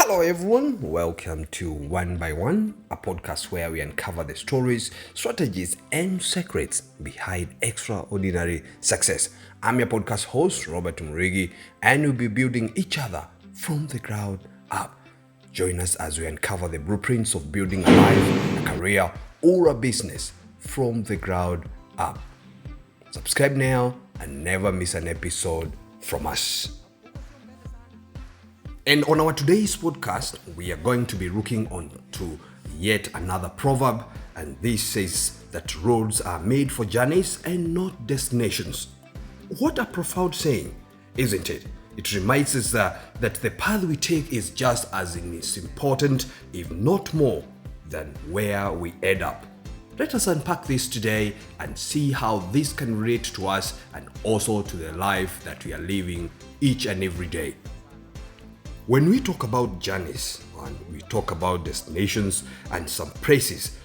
Hello, everyone. Welcome to One by One, a podcast where we uncover the stories, strategies, and secrets behind extraordinary success. I'm your podcast host, Robert Murigi, and we'll be building each other from the ground up. Join us as we uncover the blueprints of building a life, a career, or a business from the ground up. Subscribe now and never miss an episode from us. And on our today's podcast, we are going to be looking on to yet another proverb, and this says that roads are made for journeys and not destinations. What a profound saying, isn't it? It reminds us that the path we take is just as important, if not more, than where we end up. Let us unpack this today and see how this can relate to us and also to the life that we are living each and every day. When we talk about journeys and we talk about destinations and some places,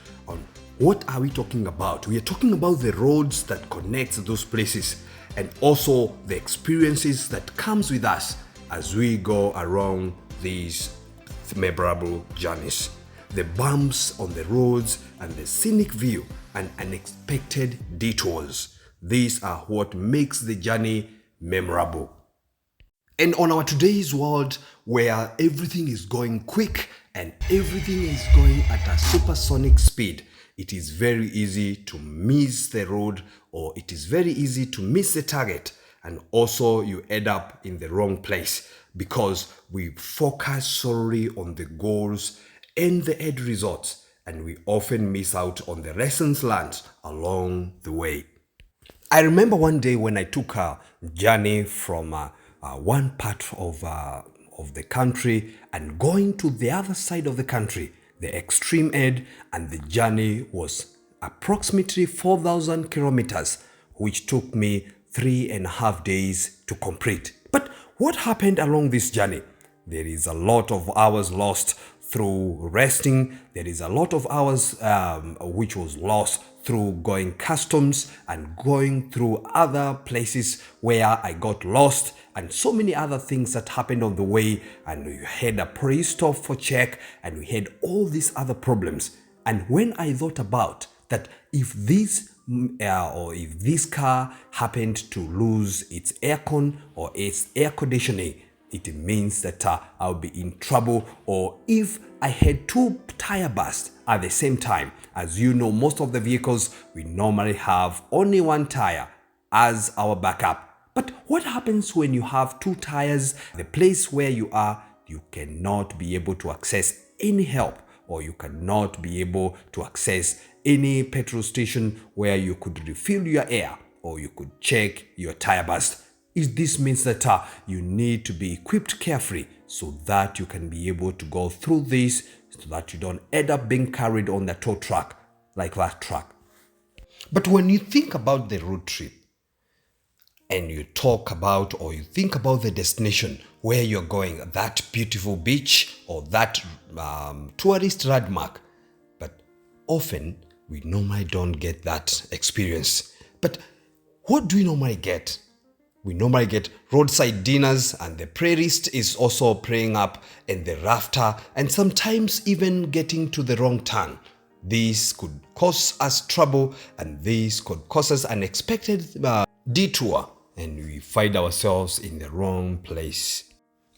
what are we talking about? We are talking about the roads that connect those places and also the experiences that comes with us as we go around these memorable journeys. The bumps on the roads and the scenic view and unexpected detours. These are what makes the journey memorable. And on our today's world, where everything is going quick and everything is going at a supersonic speed, it is very easy to miss the road, or it is very easy to miss the target, and also you end up in the wrong place because we focus solely on the goals and the end results, and we often miss out on the lessons learned along the way. I remember one day when I took a journey from one part of the country and going to the other side of the country, the extreme end, and the journey was approximately 4,000 kilometers, which took me 3.5 days to complete. But what happened along this journey? There is a lot of hours lost through resting. There is a lot of hours which was lost through going customs and going through other places where I got lost, and so many other things that happened on the way, and we had a police stop for check, and we had all these other problems. And when I thought about that, if this car happened to lose its aircon or its air conditioning, it means that I'll be in trouble. Or if I had two tire bursts at the same time, as you know, most of the vehicles, we normally have only one tire as our backup. But what happens when you have two tires? The place where you are, you cannot be able to access any help, or you cannot be able to access any petrol station where you could refill your air or you could check your tire burst. This means that you need to be equipped carefully so that you can be able to go through this, so that you don't end up being carried on the tow truck like that truck. But when you think about the road trip and you talk about, or you think about the destination where you're going, that beautiful beach or that tourist landmark, but often we normally don't get that experience. But what do we normally get? We normally get roadside dinners, and the playlist is also playing up in the rafter, and sometimes even getting to the wrong turn. This could cause us trouble, and this could cause us unexpected detour, and we find ourselves in the wrong place.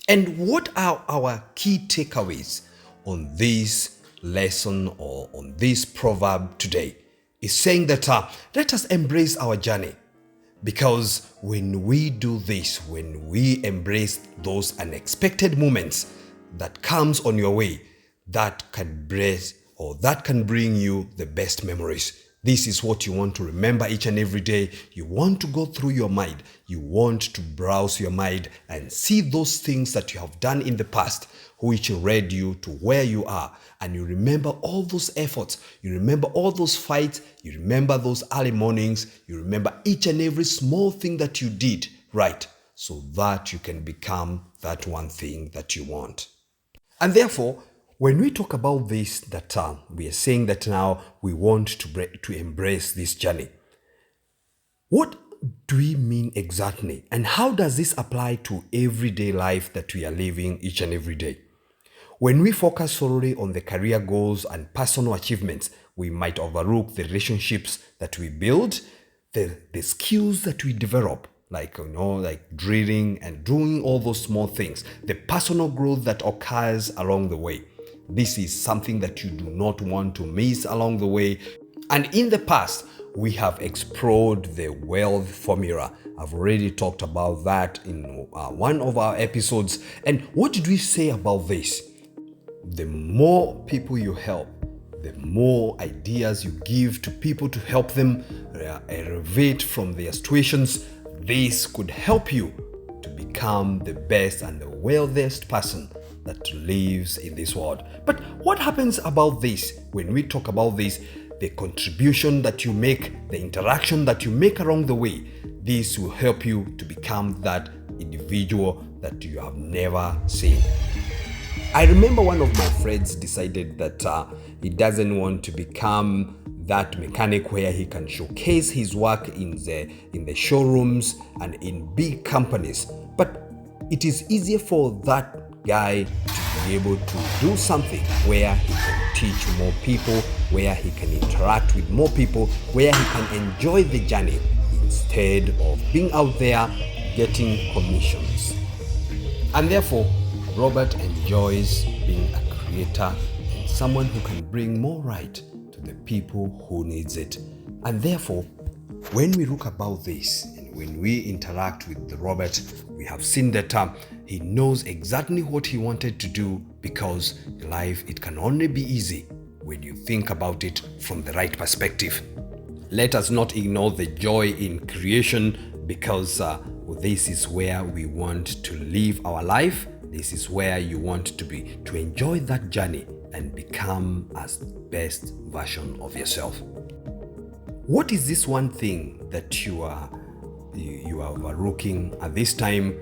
And what are our key takeaways on this lesson or on this proverb today? Is saying that let us embrace our journey. Because when we do this, when we embrace those unexpected moments that comes on your way, that can bring you the best memories. This is what you want to remember each and every day. You want to go through your mind. You want to browse your mind and see those things that you have done in the past, which led you to where you are. And you remember all those efforts. You remember all those fights. You remember those early mornings. You remember each and every small thing that you did right, so that you can become that one thing that you want. And therefore, when we talk about this, that we are saying that now we want to embrace this journey. What do we mean exactly? And how does this apply to everyday life that we are living each and every day? When we focus solely on the career goals and personal achievements, we might overlook the relationships that we build, the skills that we develop, like drilling and doing all those small things, the personal growth that occurs along the way. This is something that you do not want to miss along the way. And in the past, we have explored the wealth formula. I've already talked about that in one of our episodes. And what did we say about this? The more people you help, the more ideas you give to people to help them elevate from their situations, this could help you to become the best and the wealthiest person that lives in this world. But what happens about this? When we talk about this, the contribution that you make, the interaction that you make along the way, this will help you to become that individual that you have never seen. I remember one of my friends decided that he doesn't want to become that mechanic where he can showcase his work in the showrooms and in big companies. But it is easier for that guy to be able to do something where he can teach more people, where he can interact with more people, where he can enjoy the journey instead of being out there getting commissions. And therefore, Robert enjoys being a creator and someone who can bring more light to the people who needs it. And therefore, when we look about this and when we interact with Robert, we have seen that he knows exactly what he wanted to do, because life, it can only be easy when you think about it from the right perspective. Let us not ignore the joy in creation, because this is where we want to live our life. This is where you want to be, to enjoy that journey and become as best version of yourself. What is this one thing that you are overlooking at this time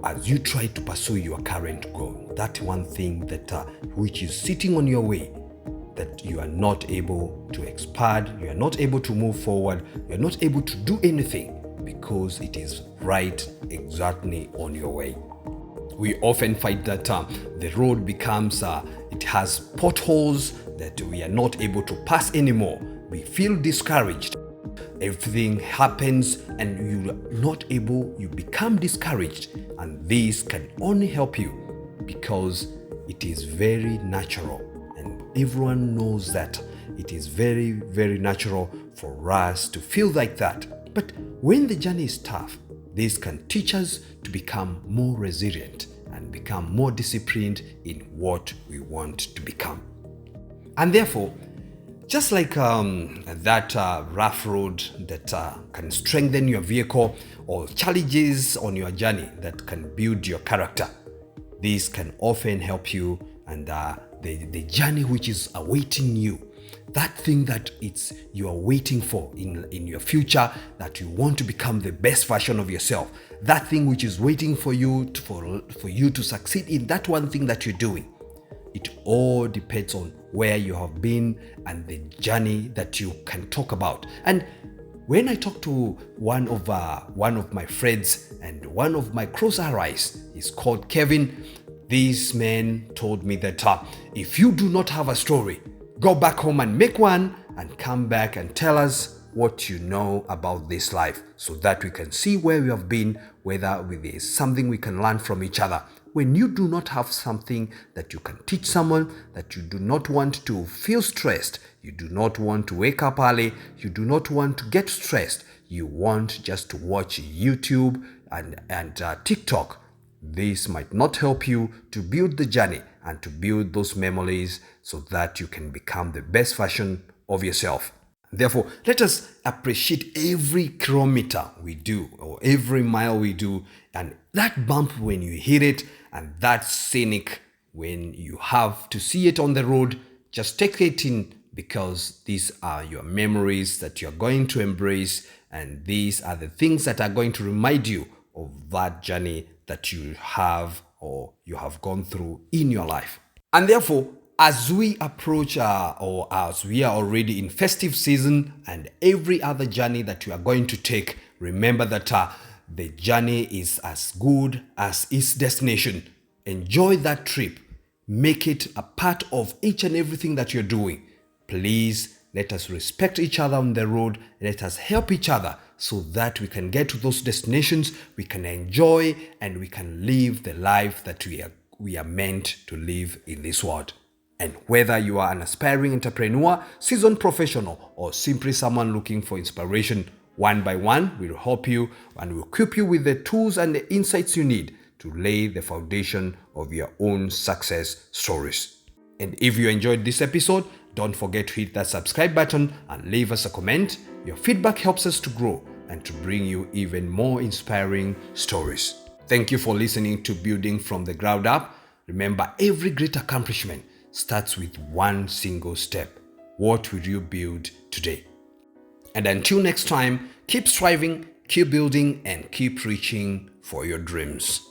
as you try to pursue your current goal? That one thing that which is sitting on your way, that you are not able to expand, you are not able to move forward, you are not able to do anything because it is right exactly on your way. We often find that the road becomes, it has potholes that we are not able to pass anymore. We feel discouraged. Everything happens and you become discouraged. And this can only help you because it is very natural. And everyone knows that it is very, very natural for us to feel like that. But when the journey is tough, this can teach us to become more resilient and become more disciplined in what we want to become. And therefore, just like that rough road that can strengthen your vehicle, or challenges on your journey that can build your character, this can often help you, and the journey which is awaiting you, that thing that you are waiting for in your future, that you want to become the best version of yourself, that thing which is waiting for you for you to succeed in that one thing that you're doing. It all depends on where you have been and the journey that you can talk about. And when I talk to one of my friends and one of my close allies, he's called Kevin. This man told me that if you do not have a story, go back home and make one and come back and tell us what you know about this life, so that we can see where we have been, whether there is something we can learn from each other. When you do not have something that you can teach someone, that you do not want to feel stressed, you do not want to wake up early, you do not want to get stressed, you want just to watch YouTube and TikTok, this might not help you to build the journey and to build those memories so that you can become the best version of yourself. Therefore, let us appreciate every kilometer we do or every mile we do, and that bump when you hit it, and that scenic when you have to see it on the road. Just take it in, because these are your memories that you're going to embrace, and these are the things that are going to remind you of that journey that you have or you have gone through in your life. And therefore, as we approach or as we are already in festive season and every other journey that you are going to take, remember that the journey is as good as its destination. Enjoy that trip. Make it a part of each and everything that you're doing. Please let us respect each other on the road. Let us help each other so that we can get to those destinations, we can enjoy, and we can live the life that we are meant to live in this world. And whether you are an aspiring entrepreneur, seasoned professional, or simply someone looking for inspiration, one by one, we'll help you and we'll equip you with the tools and the insights you need to lay the foundation of your own success stories. And if you enjoyed this episode, don't forget to hit that subscribe button and leave us a comment. Your feedback helps us to grow and to bring you even more inspiring stories. Thank you for listening to Building from the Ground Up. Remember, every great accomplishment starts with one single step. What will you build today? And until next time, keep striving, keep building, and keep reaching for your dreams.